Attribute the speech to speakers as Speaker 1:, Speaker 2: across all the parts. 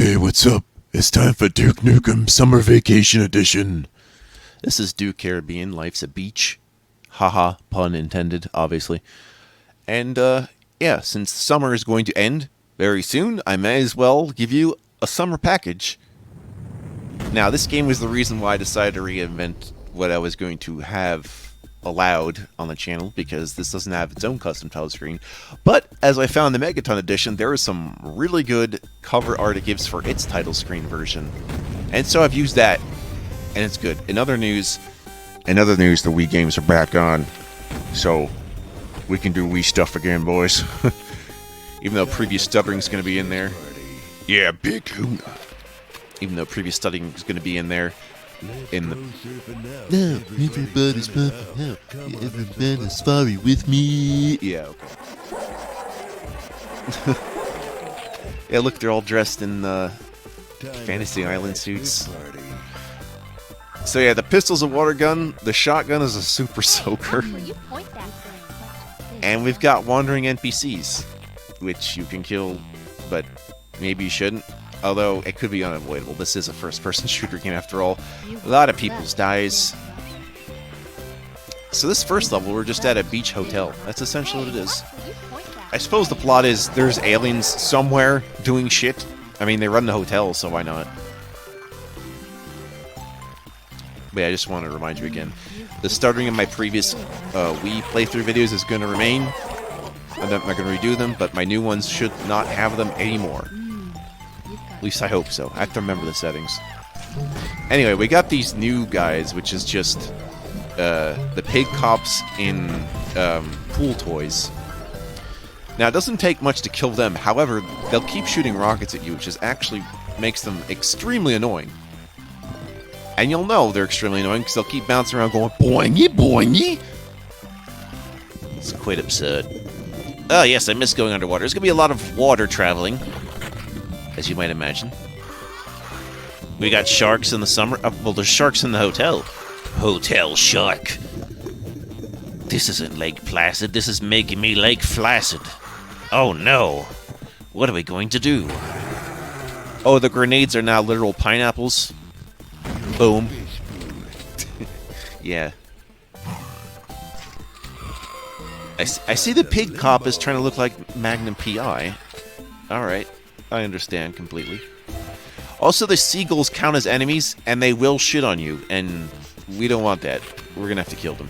Speaker 1: Hey, what's up? It's time for Duke Nukem Summer Vacation Edition. This is Duke Caribbean. Life's a beach. Haha, pun intended, obviously. And, yeah, since summer is going to end very soon, I may as well give you a summer package. Now, this game was the reason why I decided to reinvent what I was going to have allowed on the channel, because this doesn't have its own custom title screen. But as I found in the Megaton edition, there is some really good cover art it gives for its title screen version, and so I've used that, and it's good. In other news, the Wii games are back on, so we can do Wii stuff again, boys. Even though previous stuttering's going to be in there. Yeah, Big Luna. Even though previous stuttering is going to be in there. In the no, everybody's popping out. Everybody's sorry with me. Yeah, okay. Yeah, look, they're all dressed in Fantasy Island suits. So yeah, the pistol's a water gun, the shotgun is a super soaker, and we've got wandering NPCs, which you can kill, but maybe you shouldn't. Although, it could be unavoidable. This is a first-person shooter game after all. A lot of people's dies. So this first level, we're just at a beach hotel. That's essentially what it is. I suppose the plot is there's aliens somewhere doing shit. I mean, they run the hotel, so why not? But yeah, I just want to remind you again. The stuttering in my previous Wii playthrough videos is going to remain. I'm not going to redo them, but my new ones should not have them anymore. At least I hope so. I have to remember the settings. Anyway, we got these new guys, which is just the pig cops in pool toys. Now, it doesn't take much to kill them. However, they'll keep shooting rockets at you, which is actually makes them extremely annoying. And you'll know they're extremely annoying because they'll keep bouncing around going boingy, boingy. It's quite absurd. Oh, yes, I miss going underwater. There's going to be a lot of water traveling, as you might imagine. We got sharks in the summer. Well, there's sharks in the hotel. Hotel shark. This isn't Lake Placid. This is making me Lake Flaccid. Oh, no. What are we going to do? Oh, the grenades are now literal pineapples. Boom. Yeah. I see the pig cop is trying to look like Magnum P.I. Alright. I understand completely. Also, the seagulls count as enemies, and they will shit on you, and we don't want that. We're gonna have to kill them.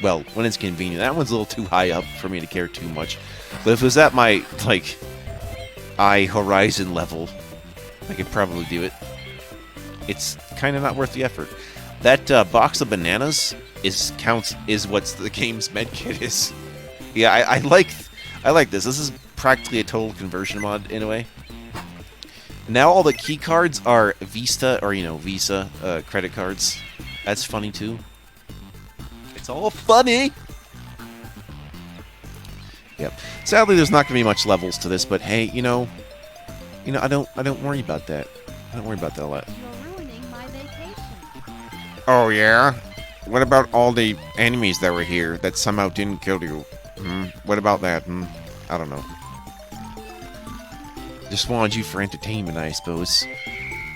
Speaker 1: Well, when it's convenient. That one's a little too high up for me to care too much. But if it was at my, like, eye horizon level, I could probably do it. It's kind of not worth the effort. That box of bananas is what the game's medkit is. Yeah, I like this. This is practically a total conversion mod in a way. Now all the key cards are Visa credit cards. That's funny too. It's all funny. Yep. Sadly, there's not going to be much levels to this, but hey, you know, I don't worry about that. I don't worry about that a lot.
Speaker 2: You're ruining my vacation.
Speaker 1: Oh yeah. What about all the enemies that were here that somehow didn't kill you? What about that? I don't know. Just wanted you for entertainment, I suppose.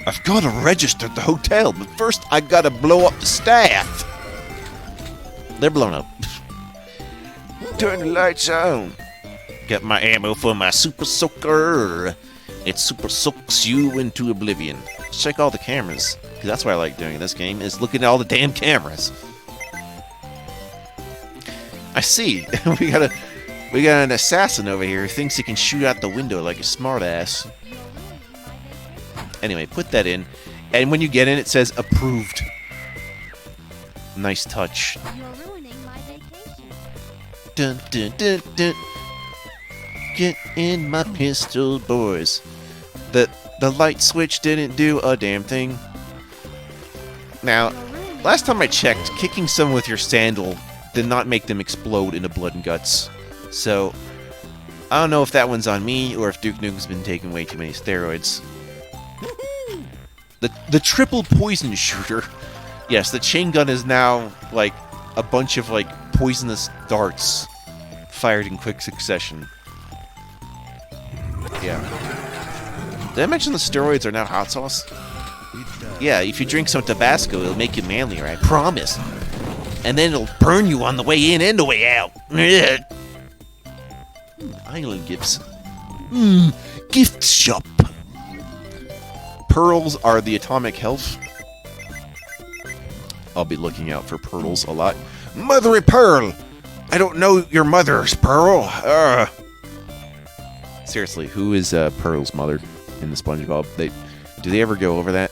Speaker 1: I've got to register at the hotel, but first I gotta blow up the staff. They're blown up. Turn the lights on. Got my ammo for my super soaker. It super soaks you into oblivion. Let's check all the cameras, because that's what I like doing in this game, is looking at all the damn cameras. I see. We got an assassin over here who thinks he can shoot out the window like a smartass. Anyway, put that in. And when you get in, it says approved. Nice touch.
Speaker 2: You're ruining my vacation.
Speaker 1: Dun, dun, dun, dun. Get in my pistol, boys. The light switch didn't do a damn thing. Now, last time I checked, kicking someone with your sandal did not make them explode into blood and guts. So, I don't know if that one's on me or if Duke Nukem's been taking way too many steroids. The triple poison shooter. Yes, the chain gun is now like a bunch of like poisonous darts fired in quick succession. Yeah. Did I mention the steroids are now hot sauce? Yeah, if you drink some Tabasco, it'll make you manlier, I promise. And then it'll burn you on the way in and the way out. Island gifts. Gift shop. Pearls are the atomic health. I'll be looking out for pearls a lot. Mother of Pearl! I don't know your mother's Pearl. Seriously, who is Pearl's mother in the SpongeBob? Do they ever go over that?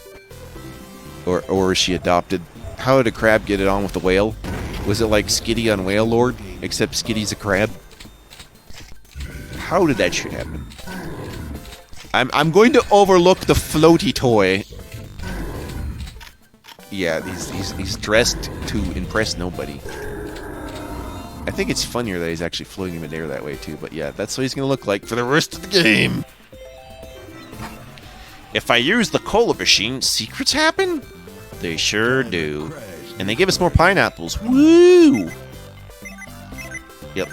Speaker 1: Or is she adopted? How did a crab get it on with the whale? Was it like Skitty on Whale Lord, except Skitty's a crab? How did that shit happen? I'm going to overlook the floaty toy. Yeah, he's dressed to impress nobody. I think it's funnier that he's actually floating in midair that way too, but yeah, that's what he's gonna look like for the rest of the game. If I use the cola machine, secrets happen? They sure do. And they give us more pineapples. Woo! Yep.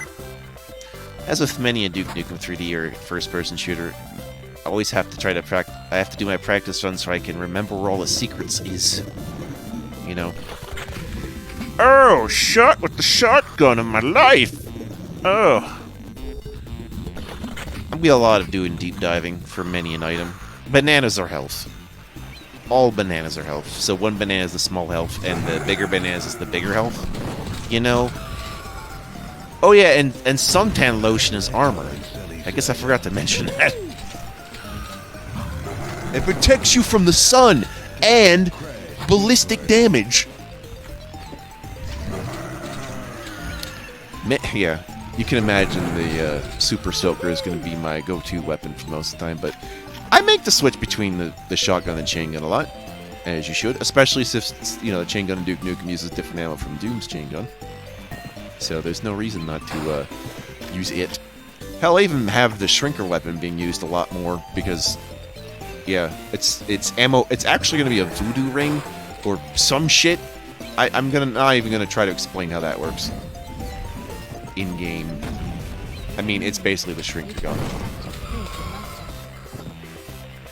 Speaker 1: As with many a Duke Nukem 3D or first-person shooter, I always have to try to I have to do my practice run so I can remember where all the secrets is. You know. Oh, shot with the shotgun of my life! Oh. There'll be a lot of doing deep diving for many an item. Bananas are health. All bananas are health. So one banana is the small health, and the bigger bananas is the bigger health. You know? Oh yeah, and suntan lotion is armor. I guess I forgot to mention that. It protects you from the sun and ballistic damage. Yeah, you can imagine the Super Soaker is going to be my go-to weapon for most of the time, but I make the switch between the shotgun and chain gun a lot, as you should, especially since, you know, the chain gun in Duke Nukem uses different ammo from Doom's chain gun. So there's no reason not to use it. Hell, I even have the shrinker weapon being used a lot more because, yeah, it's ammo. It's actually going to be a voodoo ring or some shit. I'm not even gonna try to explain how that works in game. I mean, it's basically the shrinker gun.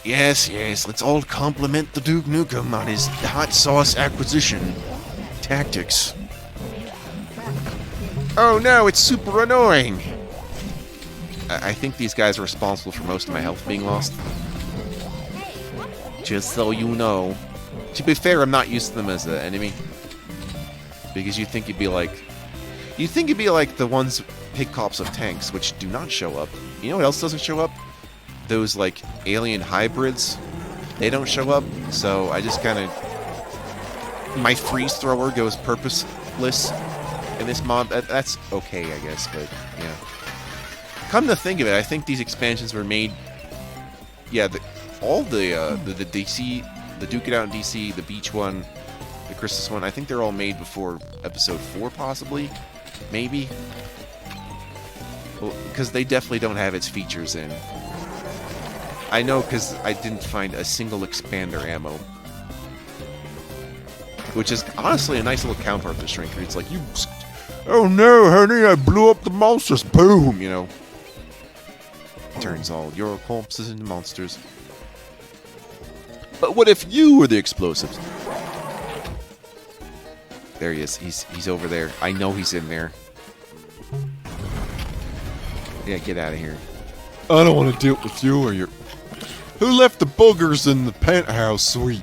Speaker 1: Yes, let's all compliment the Duke Nukem on his hot sauce acquisition tactics. Oh no, it's super annoying! I think these guys are responsible for most of my health being lost. Just so you know. To be fair, I'm not used to them as an enemy. Because you'd think it'd be like the ones pig cops of tanks, which do not show up. You know what else doesn't show up? Those, like, alien hybrids. They don't show up, so I just kind of... My freeze thrower goes purposeless in this mod. That's okay, I guess, but, yeah. Come to think of it, I think these expansions were made... Yeah, all the DC... The Duke It Out in DC, the Beach one, the Christmas one, I think they're all made before Episode 4, possibly? Maybe? Well, because they definitely don't have its features in. I know, because I didn't find a single expander ammo. Which is honestly a nice little counter of the shrinker. It's like, oh no, honey, I blew up the monsters. Boom, you know. Turns all your corpses into monsters. But what if you were the explosives? There he is. He's over there. I know he's in there. Yeah, get out of here. I don't want to deal with you or your... Who left the boogers in the penthouse suite?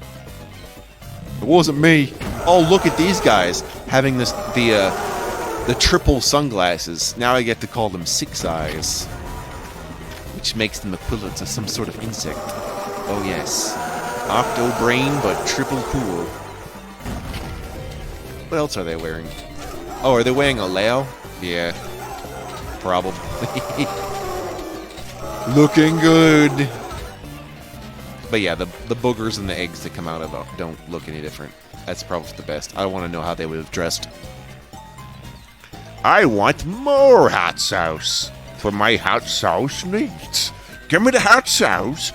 Speaker 1: It wasn't me. Oh, look at these guys having the triple sunglasses. Now I get to call them Six Eyes, which makes them equivalent to some sort of insect. Oh yes, octo brain, but triple cool. What else are they wearing? Oh, are they wearing a Leo? Yeah, probably. Looking good. But yeah, the boogers and the eggs that come out of it don't look any different. That's probably the best. I want to know how they would have dressed. I want more hot sauce for my hot sauce needs. Give me the hot sauce.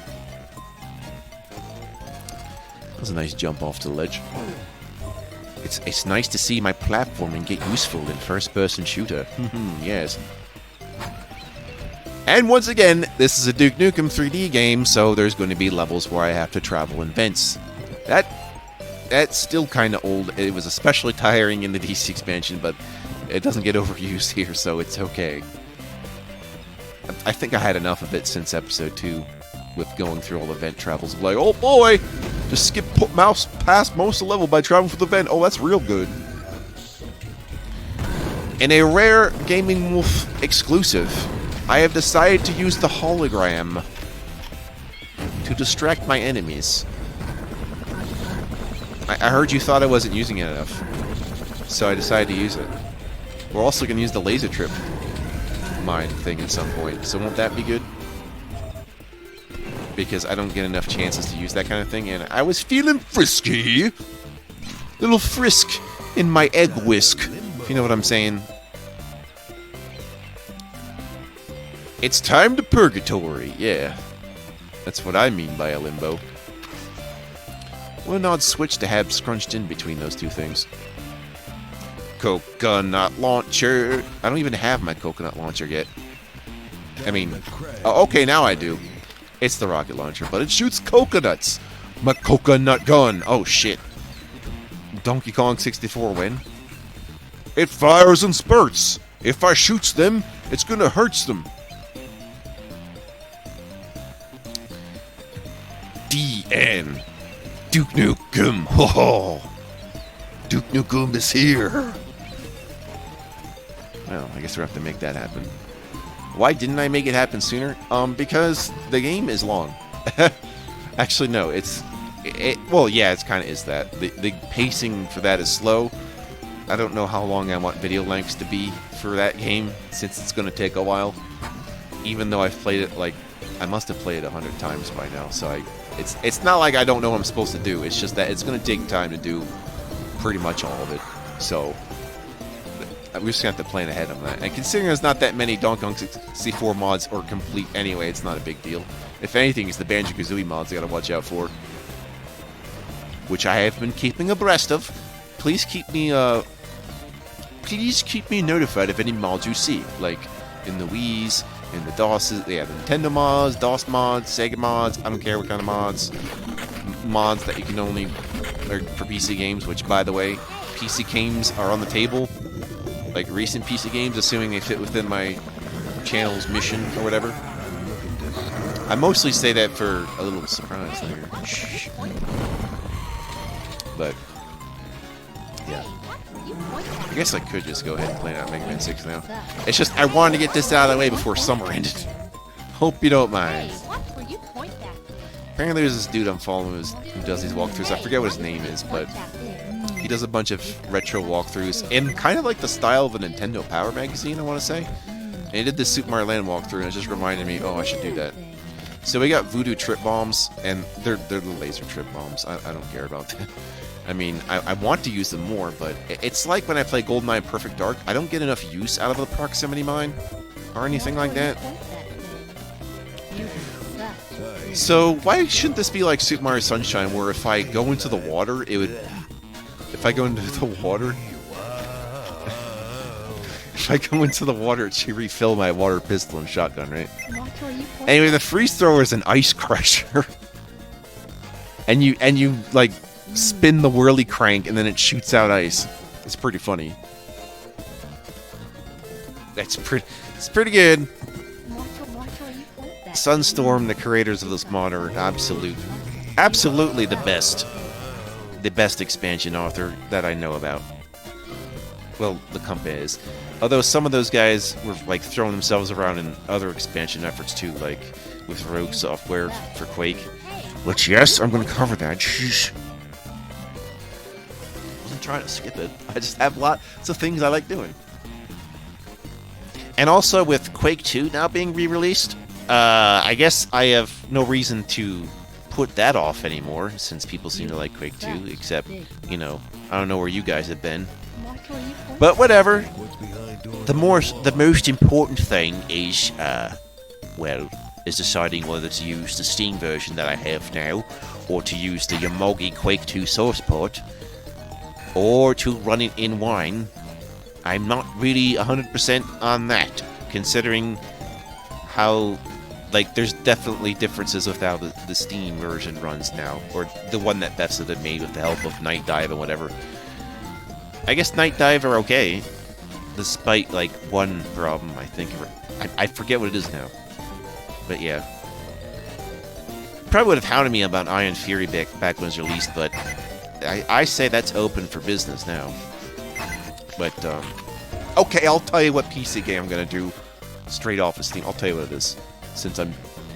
Speaker 1: That was a nice jump off to the ledge. It's nice to see my platforming get useful in first-person shooter. Yes. And once again, this is a Duke Nukem 3D game, so there's going to be levels where I have to travel in vents. That's still kind of old. It was especially tiring in the DC expansion, but it doesn't get overused here, so it's okay. I think I had enough of it since episode 2, with going through all the vent travels. Like, oh boy, just skip mouse past most of the level by traveling through the vent. Oh, that's real good. In a rare Gaming Wolf exclusive, I have decided to use the hologram to distract my enemies. I heard you thought I wasn't using it enough, so I decided to use it. We're also going to use the laser trip mine thing at some point, so won't that be good? Because I don't get enough chances to use that kind of thing, and I was feeling frisky. Little frisk in my egg whisk, if you know what I'm saying. It's time to purgatory, yeah. That's what I mean by a limbo. What an odd switch to have scrunched in between those two things. Coconut launcher. I don't even have my coconut launcher yet. I mean, oh, okay, now I do. It's the rocket launcher, but it shoots coconuts. My coconut gun. Oh, shit. Donkey Kong 64 win. It fires in spurts. If I shoots them, it's gonna hurts them. DN. Duke Nukem. Ho ho. Duke Nukem is here. Well, I guess we'll have to make that happen. Why didn't I make it happen sooner? Because the game is long. Actually, no, well, yeah, it kind of is that. The pacing for that is slow. I don't know how long I want video lengths to be for that game, since it's going to take a while. Even though I've played it, like, I must have played it 100 times by now, so it's not like I don't know what I'm supposed to do. It's just that it's going to take time to do pretty much all of it. So we're just going to have to plan ahead on that. And considering there's not that many Donkey Kong 64 mods or complete anyway, it's not a big deal. If anything, it's the Banjo-Kazooie mods I got to watch out for, which I have been keeping abreast of. Please keep me notified of any mods you see, like in the Wii's, in the DOS's, yeah, the Nintendo mods, DOS mods, Sega mods. I don't care what kind of mods. Mods that you can only, or for PC games, which, by the way, PC games are on the table. Like recent PC games, assuming they fit within my channel's mission or whatever. I mostly say that for a little surprise later. Shh. But yeah, I guess I could just go ahead and play out Mega Man 6 now. It's just I wanted to get this out of the way before summer ended. Hope you don't mind. Apparently there's this dude I'm following who does these walkthroughs. I forget what his name is, but he does a bunch of retro walkthroughs in kind of like the style of a Nintendo Power magazine, I want to say. And he did this Super Mario Land walkthrough, and it just reminded me, oh, I should do that. So we got voodoo trip bombs, and they're the laser trip bombs. I don't care about that. I mean, I want to use them more, but it's like when I play GoldenEye Perfect Dark, I don't get enough use out of the proximity mine or anything like that. So why shouldn't this be like Super Mario Sunshine, where if I go into the water, it would... If I go into the water... If I go into the water, it should refill my water pistol and shotgun, right? Anyway, the freeze thrower is an ice crusher. and you like spin the whirly crank and then it shoots out ice. It's pretty funny. It's pretty good. Sunstorm, the creators of this mod, are absolutely the best expansion author that I know about. Well, the company is. Although some of those guys were like throwing themselves around in other expansion efforts too, like with Rogue Software for Quake. Which, yes, I'm going to cover that. Sheesh. I wasn't trying to skip it. I just have lots of things I like doing. And also with Quake 2 now being re-released, I guess I have no reason to put that off anymore, since people seem to like Quake 2, except, you know, I don't know where you guys have been. But whatever. The most important thing is, is deciding whether to use the Steam version that I have now, or to use the Yomogi Quake 2 source port, or to run it in Wine. I'm not really 100% on that, considering how, like, there's definitely differences with how the Steam version runs now, or the one that Bethesda had made with the help of Night Dive and whatever. I guess Night Dive are okay, despite, like, one problem, I think. I forget what it is now. But, yeah. Probably would have hounded me about Iron Fury back when it was released, but I say that's open for business now. But, okay, I'll tell you what PC game I'm going to do straight off of Steam. I'll tell you what it is, since I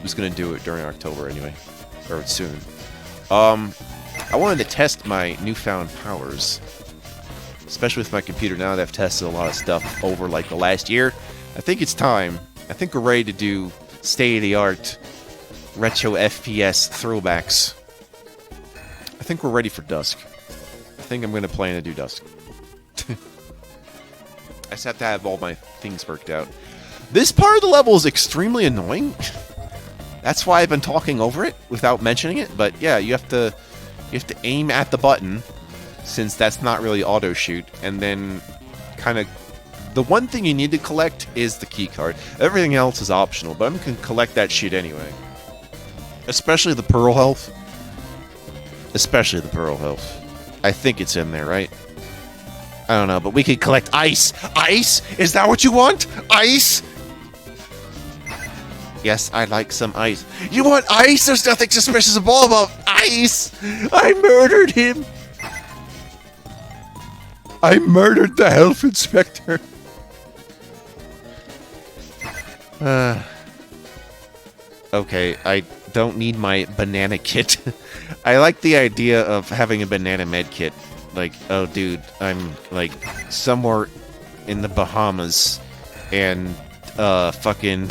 Speaker 1: was going to do it during October anyway, or soon. I wanted to test my newfound powers, especially with my computer now that I've tested a lot of stuff over, like, the last year. I think it's time. I think we're ready to do state-of-the-art retro FPS throwbacks. I think we're ready for Dusk. I think I'm going to plan to do Dusk. I just have to have all my things worked out. This part of the level is extremely annoying. That's why I've been talking over it without mentioning it. But yeah, you have to aim at the button, since that's not really auto shoot, and then kind of the one thing you need to collect is the key card. Everything else is optional, but I'm going to collect that shit anyway. Especially the pearl health. Especially the pearl health. I think it's in there, right? I don't know, but we could collect ice. Ice? Is that what you want? Ice? Yes, I'd like some ice. You want ice? There's nothing suspicious at all about ice. I murdered him. I murdered the health inspector. Okay, I don't need my banana kit. I like the idea of having a banana med kit. Like, oh, dude, I'm, like, somewhere in the Bahamas, and, fucking...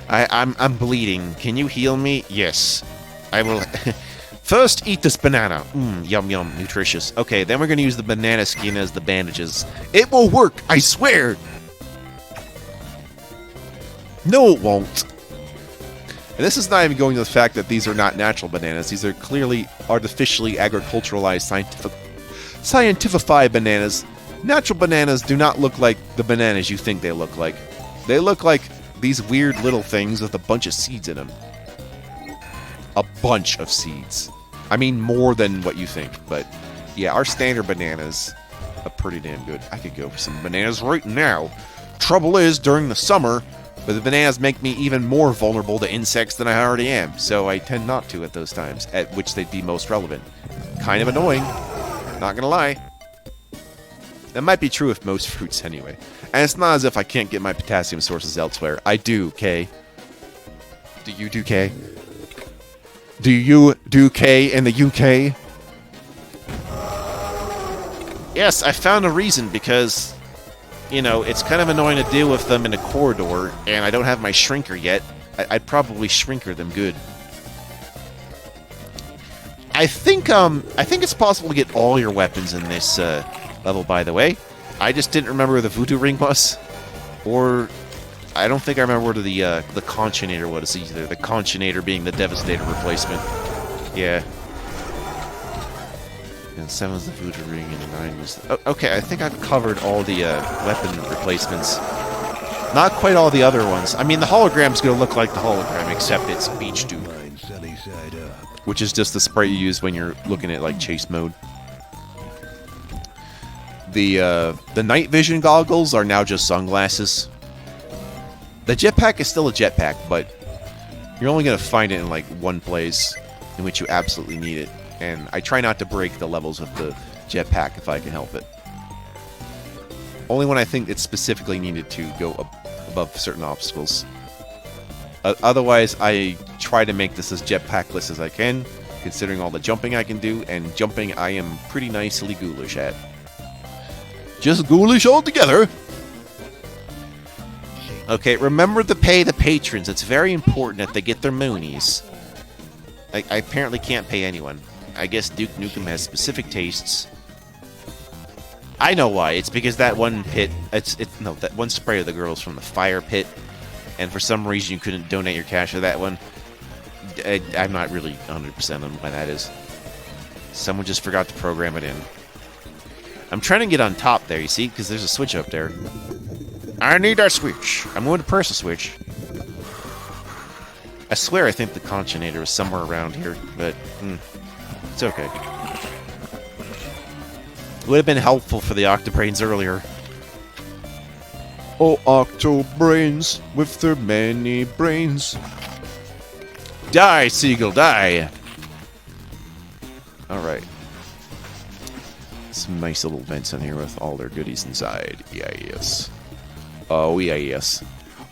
Speaker 1: I'm bleeding. Can you heal me? Yes. I will... First, eat this banana. Yum, yum, nutritious. Okay, then we're gonna use the banana skin as the bandages. It will work, I swear! No, it won't. And this is not even going to the fact that these are not natural bananas. These are clearly artificially agriculturalized, scientified bananas. Natural bananas do not look like the bananas you think they look like. They look like these weird little things with a bunch of seeds in them. A bunch of seeds. I mean, more than what you think, but yeah, our standard bananas are pretty damn good. I could go for some bananas right now. Trouble is, during the summer, but the bananas make me even more vulnerable to insects than I already am, so I tend not to at those times, at which they'd be most relevant. Kind of annoying, not gonna lie. That might be true with most fruits anyway. And it's not as if I can't get my potassium sources elsewhere. I do, Kay. Do you do, Kay? Do you do, Kay, in the UK? Yes, I found a reason, because... you know, it's kind of annoying to deal with them in a corridor, and I don't have my shrinker yet. I'd probably shrinker them good. I think it's possible to get all your weapons in this level, by the way. I just didn't remember where the voodoo ring was. Or, I don't think I remember where the conchinator was either. The conchinator being the devastator replacement. Yeah. And 7 was the voodoo ring, and 9 was... okay, I think I've covered all the weapon replacements. Not quite all the other ones. I mean, the hologram's gonna look like the hologram, except it's Beach Dude. Which is just the spray you use when you're looking at, like, chase mode. The night vision goggles are now just sunglasses. The jetpack is still a jetpack, but you're only gonna find it in, like, one place in which you absolutely need it. And I try not to break the levels of the jetpack if I can help it. Only when I think it's specifically needed to go above certain obstacles. Otherwise, I try to make this as jetpackless as I can, considering all the jumping I can do, and jumping I am pretty nicely ghoulish at. Just ghoulish altogether! Okay, remember to pay the patrons. It's very important that they get their moonies. I apparently can't pay anyone. I guess Duke Nukem has specific tastes. I know why. It's because that one pit... that one spray of the girls from the fire pit, and for some reason you couldn't donate your cash to that one. I'm not really 100% on why that is. Someone just forgot to program it in. I'm trying to get on top there, you see? Because there's a switch up there. I need a switch. I'm going to press a switch. I swear I think the conchinator is somewhere around here, but it's okay. Would have been helpful for the Octobrains earlier. Oh, Octobrains with their many brains. Die, seagull, die! Alright. Some nice little vents in here with all their goodies inside. Yeah, yes. Oh, yeah, yes.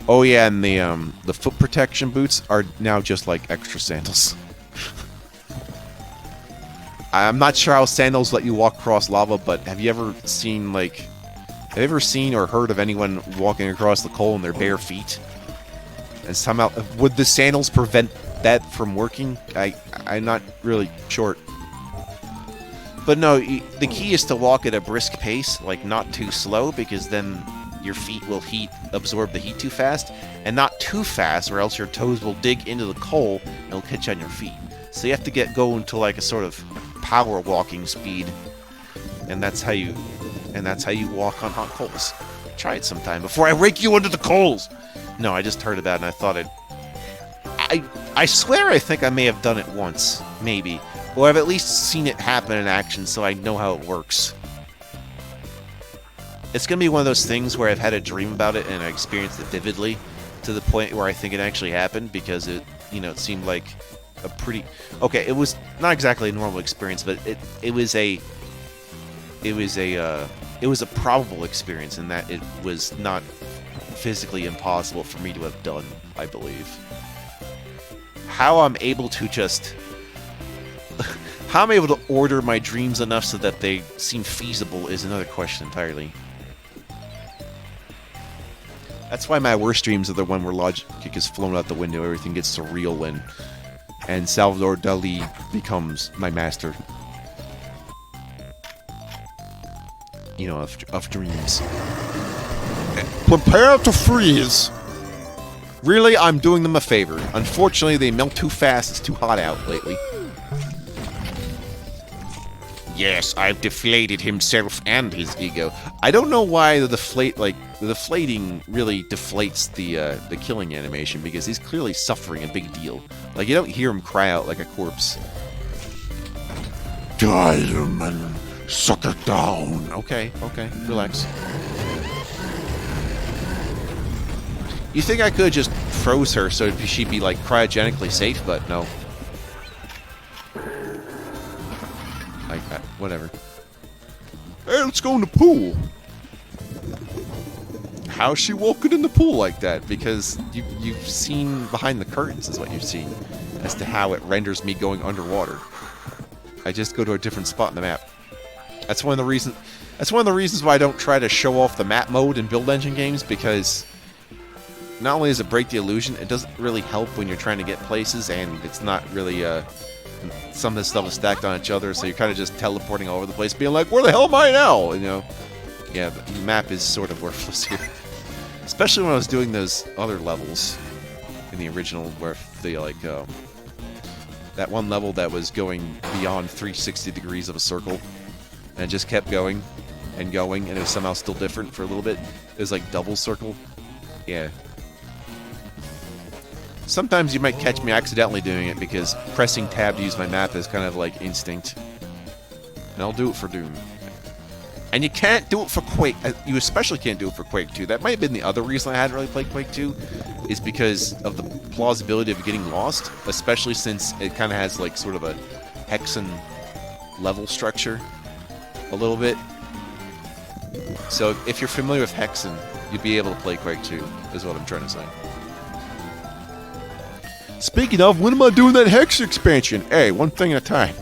Speaker 1: Oh, yeah, and the foot protection boots are now just like extra sandals. I'm not sure how sandals let you walk across lava, but have you ever seen, like... Have you ever seen or heard of anyone walking across the coal in their bare feet? And somehow... Would the sandals prevent that from working? I'm not really sure. But no, the key is to walk at a brisk pace, like not too slow, because then your feet will absorb the heat too fast, and not too fast, or else your toes will dig into the coal and it'll catch on your feet. So you have to get going to like a sort of power walking speed, and that's how you walk on hot coals. Try it sometime before I rake you under the coals. No, I just heard of that and I thought I swear I think I may have done it once, maybe, or I've at least seen it happen in action, so I know how it works. It's gonna be one of those things where I've had a dream about it and I experienced it vividly to the point where I think it actually happened, because it seemed like a pretty... Okay, it was not exactly a normal experience, but it was a probable experience in that it was not physically impossible for me to have done, I believe. How I'm able to just... How I'm able to order my dreams enough so that they seem feasible is another question entirely. That's why my worst dreams are the one where logic is flown out the window, everything gets surreal, and Salvador Dali becomes my master. You know, of dreams. Prepare to freeze! Really, I'm doing them a favor. Unfortunately, they melt too fast, it's too hot out lately. Yes, I've deflated himself and his ego. I don't know why the deflating really deflates the killing animation, because he's clearly suffering a big deal. Like, you don't hear him cry out like a corpse. Die, human. Suck it down. Okay, relax. You think I could just froze her so she'd be, like, cryogenically safe, but no. Like that. Whatever. Hey, let's go in the pool. How's she walking in the pool like that? Because you've seen behind the curtains is what you've seen as to how it renders me going underwater. I just go to a different spot in the map. That's one of the reasons why I don't try to show off the map mode in build engine games, because not only does it break the illusion, it doesn't really help when you're trying to get places, and it's not really some of this stuff is stacked on each other, so you're kind of just teleporting all over the place, being like, where the hell am I now? You know? Yeah, the map is sort of worthless here. Especially when I was doing those other levels in the original, where they, like, that one level that was going beyond 360 degrees of a circle, and it just kept going, and it was somehow still different for a little bit. It was like double circle. Yeah. Sometimes you might catch me accidentally doing it, because pressing tab to use my map is kind of like instinct. And I'll do it for Doom. And you can't do it for Quake. You especially can't do it for Quake 2. That might have been the other reason I hadn't really played Quake 2, is because of the plausibility of getting lost, especially since it kind of has like sort of a hexen level structure a little bit. So if you're familiar with hexen, you'd be able to play Quake 2, is what I'm trying to say. Speaking of, when am I doing that Hex expansion? Hey, one thing at a time.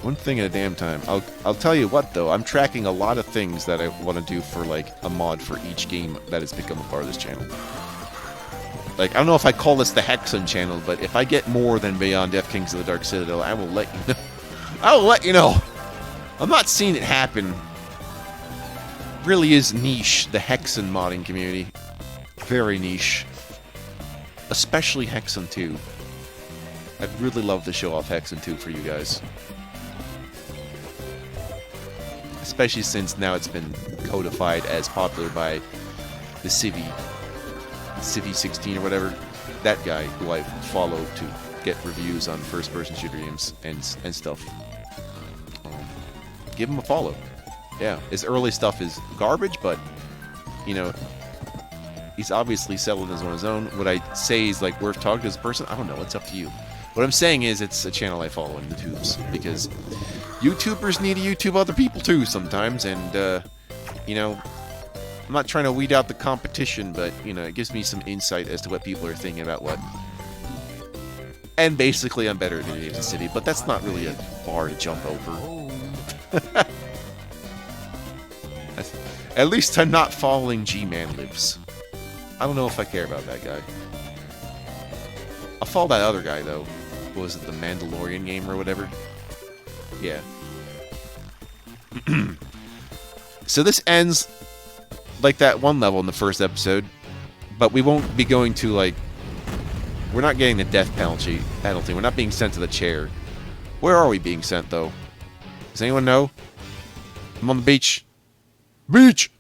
Speaker 1: One thing at a damn time. I'll tell you what, though. I'm tracking a lot of things that I want to do for, like, a mod for each game that has become a part of this channel. Like, I don't know if I call this the Hexen channel, but if I get more than Beyond Death Kings of the Dark Citadel, I will let you know. I will let you know. I'm not seeing it happen. It really is niche, the Hexen modding community. Very niche. Especially Hexen 2. I'd really love to show off Hexen 2 for you guys. especially since now it's been codified as popular by the Civi 16 or whatever. That guy who I follow to get reviews on first-person shooter games and stuff. Give him a follow. Yeah, his early stuff is garbage, but you know, he's obviously selling this on his own. Would I say he's like worth talking to as a person? I don't know. It's up to you. What I'm saying is, it's a channel I follow in the tubes because YouTubers need to YouTube other people too sometimes, and you know, I'm not trying to weed out the competition, but you know, it gives me some insight as to what people are thinking about what. And basically, I'm better than David City, but that's not really a bar to jump over. At least I'm not following G-Man Lives. I don't know if I care about that guy. I'll follow that other guy, though. What was it, the Mandalorian game or whatever? Yeah. So this ends like that one level in the first episode, but we won't be going to, like... We're not getting the death penalty. We're not being sent to the chair. Where are we being sent, though? Does anyone know? I'm on the beach. Beach!